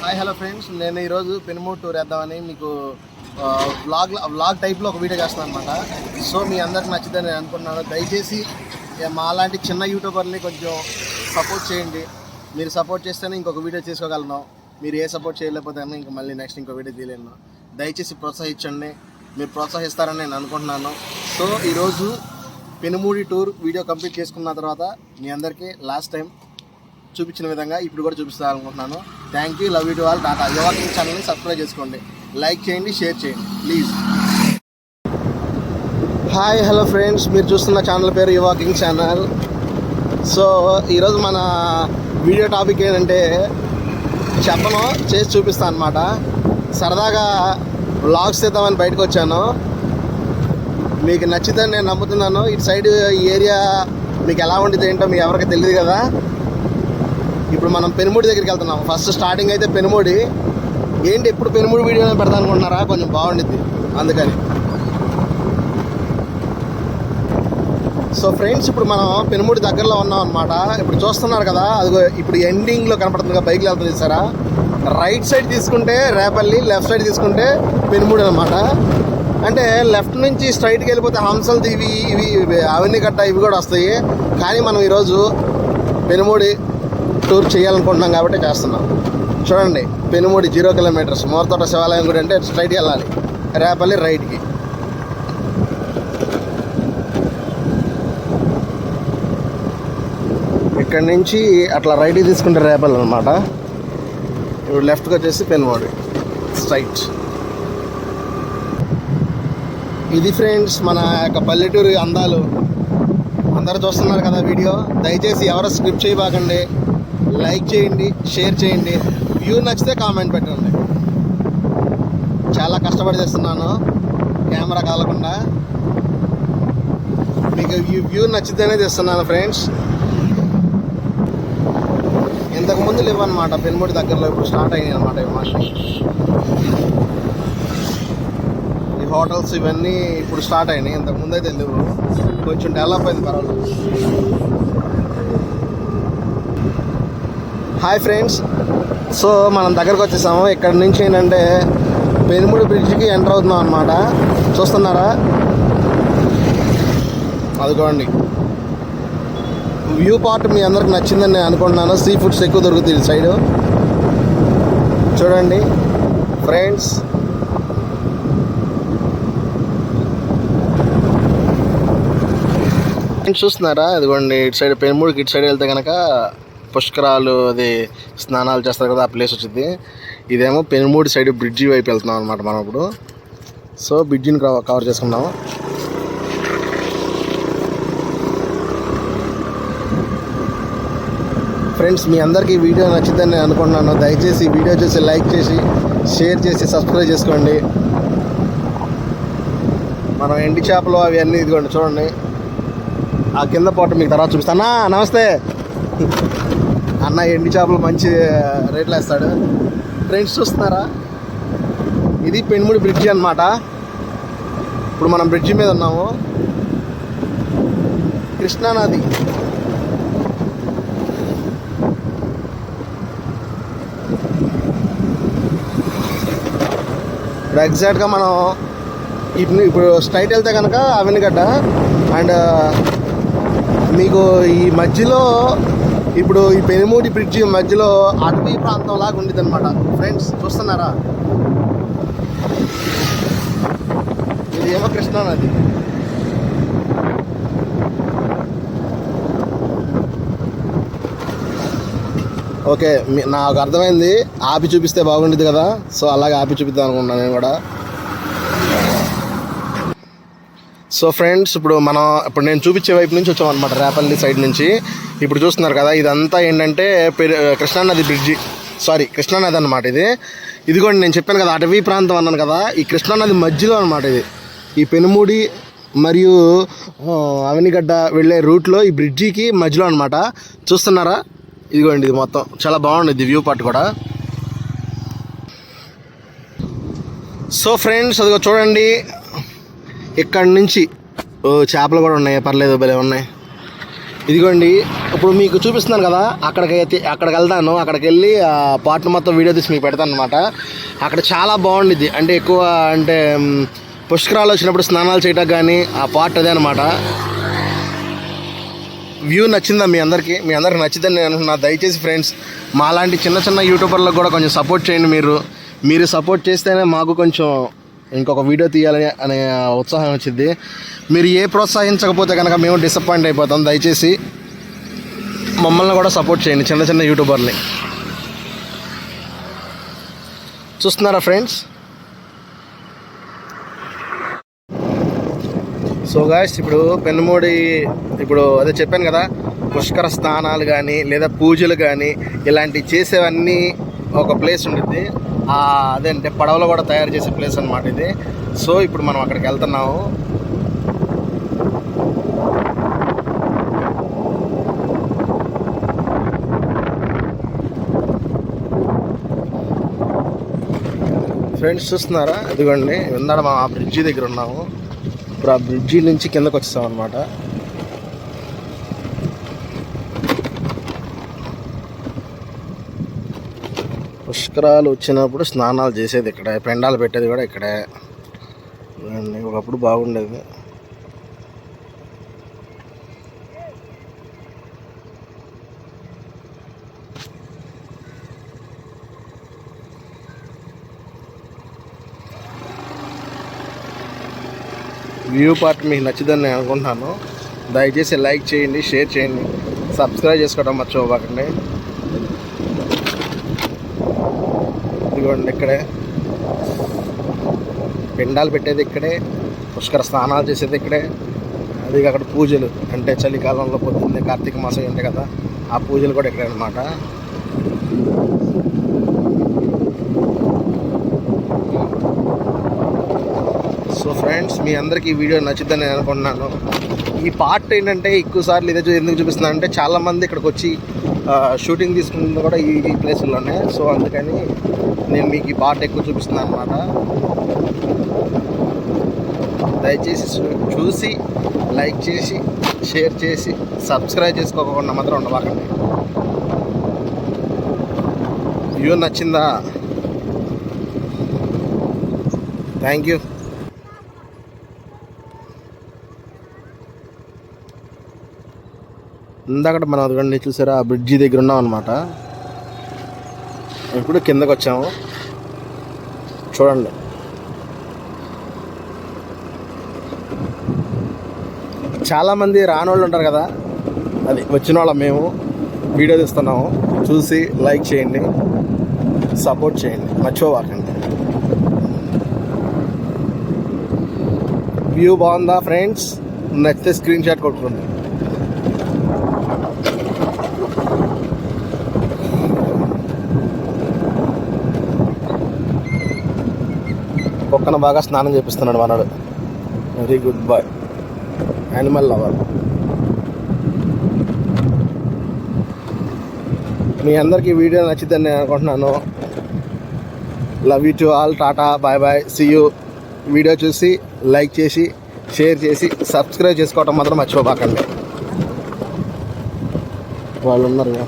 Hi hello friends, నేను ఈరోజు Penumuru tour వేద్దామని మీకు వ్లాగ్ టైప్లో ఒక వీడియో చేస్తాను అనమాట. సో మీ అందరికి నచ్చుదని నేను అనుకున్నాను. దయచేసి మా లాంటి చిన్న యూట్యూబర్ని కొంచెం సపోర్ట్ చేయండి. మీరు సపోర్ట్ చేస్తేనే ఇంకొక వీడియో చేసుకోగలను. మీరు ఏ సపోర్ట్ చేయలేకపోతే ఇంక మళ్ళీ నెక్స్ట్ ఇంకో వీడియో తీయలేను. దయచేసి ప్రోత్సహించండి. మీరు ప్రోత్సహిస్తారని నేను అనుకుంటున్నాను. సో ఈరోజు పెనుమూడి టూర్ వీడియో కంప్లీట్ చేసుకున్న తర్వాత మీ అందరికీ లాస్ట్ టైం చూపించిన విధంగా ఇప్పుడు కూడా చూపిస్తాననుకుంటున్నాను. Thank you, love you to all. టాటా. యువాకింగ్ ఛానల్ని సబ్స్క్రైబ్ చేసుకోండి, లైక్ చేయండి, షేర్ చేయండి ప్లీజ్. హాయ్ హలో ఫ్రెండ్స్, మీరు చూస్తున్న ఛానల్ పేరు యువాకింగ్ ఛానల్. సో ఈరోజు మన వీడియో టాపిక్ ఏంటంటే చెప్పను, చేసి చూపిస్తాను అనమాట. సరదాగా వ్లాగ్స్ చేద్దామని బయటకు వచ్చాను. మీకు నచ్చితే నేను నమ్ముతున్నాను. ఇటు సైడ్ ఈ ఏరియా మీకు ఎలా ఉంటుంది ఏంటో మీకు ఎవరికి తెలియదు కదా. ఇప్పుడు మనం పెనుమూడి దగ్గరికి వెళ్తున్నాం. ఫస్ట్ స్టార్టింగ్ అయితే పెనుమూడి. ఏంటి ఎప్పుడు పెనుమూడి వీడియోనే పెడతా అనుకుంటున్నారా? కొంచెం బాగుండిద్ది అందుకని. సో ఫ్రెండ్స్, ఇప్పుడు మనం పెనుమూడి దగ్గరలో ఉన్నాం అనమాట. ఇప్పుడు చూస్తున్నారు కదా, అది ఇప్పుడు ఎండింగ్లో కనపడుతుంది కదా, బైక్లో వెళ్తుంది సారా. రైట్ సైడ్ తీసుకుంటే రేపల్లి, లెఫ్ట్ సైడ్ తీసుకుంటే పెనుమూడి అనమాట. అంటే లెఫ్ట్ నుంచి స్ట్రైట్కి వెళ్ళిపోతే హంసలది ఇవి అవన్నీ గట్ట ఇవి కూడా వస్తాయి. కానీ మనం ఈరోజు పెనుమూడి టూర్ చేయాలనుకుంటున్నాం కాబట్టి చేస్తున్నాం. చూడండి, పెనుమూడి 0 కిలోమీటర్స్. మోరతోట శివాలయం గుడి అంటే స్ట్రైట్కి వెళ్ళాలి, రేపల్లి రైట్కి. ఇక్కడి నుంచి అట్లా రైట్కి తీసుకుంటే రేపల్లి అనమాట. ఇప్పుడు లెఫ్ట్కి వచ్చేసి పెనుమూడి స్ట్రైట్. ఇది ఫ్రెండ్స్ మన యొక్క పల్లెటూరు అందాలు. అందరూ చూస్తున్నారు కదా వీడియో. దయచేసి ఎవరు స్క్రిప్ట్ చేయబాకండి, లైక్ చేయండి, షేర్ చేయండి. వ్యూ నచ్చితే కామెంట్ పెట్టండి. చాలా కష్టపడి చేస్తున్నాను కెమెరా కాలకుండా. మీకు ఈ వ్యూ నచ్చితేనే తెస్తున్నాను ఫ్రెండ్స్. ఇంతకుముందు లేవన్నమాట పెనుమూడి దగ్గరలో, ఇప్పుడు స్టార్ట్ అయినాయి అనమాట ఈ హోటల్స్ ఇవన్నీ ఇప్పుడు స్టార్ట్ అయినాయి. ఇంతకుముందు అయితే లేవు, కొంచెం డెవలప్ అయింది, పర్వాలేదు. హాయ్ ఫ్రెండ్స్, సో మనం దగ్గరకు వచ్చేసాము. ఇక్కడ నుంచి ఏంటంటే పెనుమూడి బ్రిడ్జ్కి ఎంటర్ అవుతున్నాం అనమాట. చూస్తున్నారా, అదిగోండి. వ్యూ పార్ట్ మీ అందరికి నచ్చిందని నేను అనుకుంటున్నాను. సీ ఫుడ్స్ ఎక్కువ దొరుకుతుంది ఈ సైడు. చూడండి ఫ్రెండ్స్, చూస్తున్నారా, అదిగోండి. ఇటు సైడ్ పెనుమూడికి ఇటు సైడ్ వెళ్తే కనుక పుష్కరాలు, అది స్నానాలు చేస్తారు కదా, ఆ ప్లేస్ వచ్చింది. ఇదేమో పెనుమూడి సైడ్ బ్రిడ్జి వైపు వెళ్తున్నాం అనమాట మనం ఇప్పుడు. సో బ్రిడ్జిని కవర్ చేసుకున్నాము. ఫ్రెండ్స్, మీ అందరికీ ఈ వీడియో నచ్చిందని నేను అనుకుంటున్నాను. దయచేసి ఈ వీడియో చూసి లైక్ చేసి, షేర్ చేసి, సబ్స్క్రైబ్ చేసుకోండి. మనం ఎండి చేపలు అవి అన్నీ ఇదిగోండి చూడండి. ఆ కింద పాటు మీకు తర్వాత చూపిస్తాను. నమస్తే అన్న, ఎండి చేపలు మంచి రేట్లు వేస్తాడు. ఫ్రెండ్స్ చూస్తున్నారా, ఇది పెనుమూడి బ్రిడ్జి అనమాట. ఇప్పుడు మనం బ్రిడ్జి మీద ఉన్నాము. కృష్ణానది. ఇప్పుడు ఎగ్జాక్ట్గా మనం ఇప్పుడు స్ట్రైట్ వెళ్తే కనుక అవనిగడ్డ. అండ్ మీకు ఈ మధ్యలో ఇప్పుడు ఈ పెనుమూడి బ్రిడ్జి మధ్యలో అటవీ ప్రాంతం లాగా ఉండేది అనమాట. ఫ్రెండ్స్ చూస్తున్నారా, ఇది ఏమో కృష్ణానది. ఓకే, నాకు అర్థమైంది. ఆపి చూపిస్తే బాగుండేది కదా, సో అలాగే ఆపి చూపిద్దాం అనుకుంటున్నాను నేను కూడా. సో ఫ్రెండ్స్, ఇప్పుడు నేను చూపించే వైపు నుంచి వచ్చాం అనమాట, రేపల్లి సైడ్ నుంచి. ఇప్పుడు చూస్తున్నారు కదా, ఇదంతా ఏంటంటే కృష్ణానది బ్రిడ్జి, కృష్ణానది అనమాట. ఇదిగోండి, నేను చెప్పాను కదా అటవీ ప్రాంతం అన్నాను కదా, ఈ కృష్ణానది మధ్యలో అనమాట ఇది. ఈ పెనుమూడి మరియు అవనిగడ్డ వెళ్ళే రూట్లో ఈ బ్రిడ్జికి మధ్యలో అనమాట. చూస్తున్నారా, ఇదిగోండి. ఇది మొత్తం చాలా బాగుంది వ్యూ పార్ట్ కూడా. సో ఫ్రెండ్స్, అదిగో చూడండి, ఇక్కడి నుంచి చేపలు కూడా ఉన్నాయి, పర్లేదు, భలే ఉన్నాయి. ఇదిగోండి, ఇప్పుడు మీకు చూపిస్తున్నాను కదా, అక్కడికి వెళ్తాను. అక్కడికి వెళ్ళి ఆ పార్ట్ మొత్తం వీడియో తీసి మీకు పెడతాను అనమాట. అక్కడ చాలా బాగుండిద్ది. అంటే ఎక్కువ అంటే పుష్కరాలు వచ్చినప్పుడు స్నానాలు చేయడానికి కానీ ఆ పార్ట్ అదే అనమాట. వ్యూ నచ్చిందా మీ అందరికీ నచ్చిందని నేను అనుకున్నా. దయచేసి ఫ్రెండ్స్, మాలాంటి చిన్న చిన్న యూట్యూబర్లకు కూడా కొంచెం సపోర్ట్ చేయండి. మీరు సపోర్ట్ చేస్తేనే మాకు కొంచెం ఇంకొక వీడియో తీయాలని అనే ఉత్సాహం వచ్చింది. మీరు ఏ ప్రోత్సహించకపోతే కనుక మేము డిసప్పాయింట్ అయిపోతాం. దయచేసి మమ్మల్ని కూడా సపోర్ట్ చేయండి, చిన్న చిన్న యూట్యూబర్ని. చూస్తున్నారా ఫ్రెండ్స్? సో గాయ్స్, ఇప్పుడు పెనుమూడి అదే చెప్పాను కదా, పుష్కర స్నానాలు కానీ లేదా పూజలు కానీ ఇలాంటివి చేసేవన్నీ ఒక ప్లేస్ ఉంటుంది. అదే అంటే పడవలో కూడా తయారు చేసే ప్లేస్ అనమాట ఇది. సో ఇప్పుడు మనం అక్కడికి వెళ్తున్నాము. ఫ్రెండ్స్ చూస్తున్నారా, ఇదిగోండి ఇందాక మనం ఆ బ్రిడ్జి దగ్గర ఉన్నాము. ఇప్పుడు ఆ బ్రిడ్జి నుంచి కిందకు వచ్చేసాం అనమాట. పుష్కరాలు వచ్చినప్పుడు స్నానాలు చేసేది ఇక్కడే, పెండాలు పెట్టేది కూడా ఇక్కడే. ఒకప్పుడు బాగుండేది. వ్యూ పార్ట్ మీకు నచ్చిందని నేను అనుకుంటున్నాను. దయచేసి లైక్ చేయండి, షేర్ చేయండి, సబ్స్క్రైబ్ చేసుకోవడం మర్చిపోకండి. ఇదిగోండి ఇక్కడే పెండాలు పెట్టేది ఇక్కడే, పుష్కర స్నానాలు చేసేది ఇక్కడే. అది అక్కడ పూజలు అంటే చలికాలంలో పొద్దున్నే కార్తీక మాసం ఉంటాయి కదా, ఆ పూజలు కూడా ఇక్కడే అనమాట. సో ఫ్రెండ్స్, మీ అందరికీ ఈ వీడియో నచ్చుద్దని నేను అనుకుంటున్నాను. ఈ పార్ట్ ఏంటంటే ఎక్కువసార్లు ఇదే ఎందుకు చూపిస్తున్నాను అంటే, చాలామంది ఇక్కడికి వచ్చి షూటింగ్ తీసుకుంటుంది కూడా ఈ ప్లేస్లోనే. సో అందుకని నేను మీకు ఈ పార్ట్ ఎక్కువ చూపిస్తున్నాను అనమాట. దయచేసి చూసి లైక్ చేసి షేర్ చేసి సబ్స్క్రైబ్ చేసుకోకుండా మాత్రం ఉండబాకండి. వీడియో నచ్చిందా? Thank you. ఇందాక మనం అదిగండి చూసారా, ఆ బ్రిడ్జి దగ్గర ఉన్నాం అనమాట. ఇప్పుడు కిందకు వచ్చాము, చూడండి. చాలామంది రానోళ్ళు ఉంటారు కదా, అది వచ్చిన వాళ్ళం మేము వీడియో తీస్తున్నాము. చూసి లైక్ చేయండి, సపోర్ట్ చేయండి, మర్చిపోకండి. వ్యూ బాగుందా ఫ్రెండ్స్? నచ్చితే స్క్రీన్ షాట్ కొట్టుకోండి. కుక్కను బాగా స్నానం చేపిస్తున్నాడు మనడు. Very good boy, animal lover. మీ అందరికీ వీడియో నచ్చిందని నేను అనుకుంటున్నాను. Love you to all. టాటా, bye bye, see you. Video చూసి లైక్ చేసి షేర్ చేసి సబ్స్క్రైబ్ చేసుకోవటం మాత్రం మర్చిపోకండి. వాళ్ళు ఉన్నారు.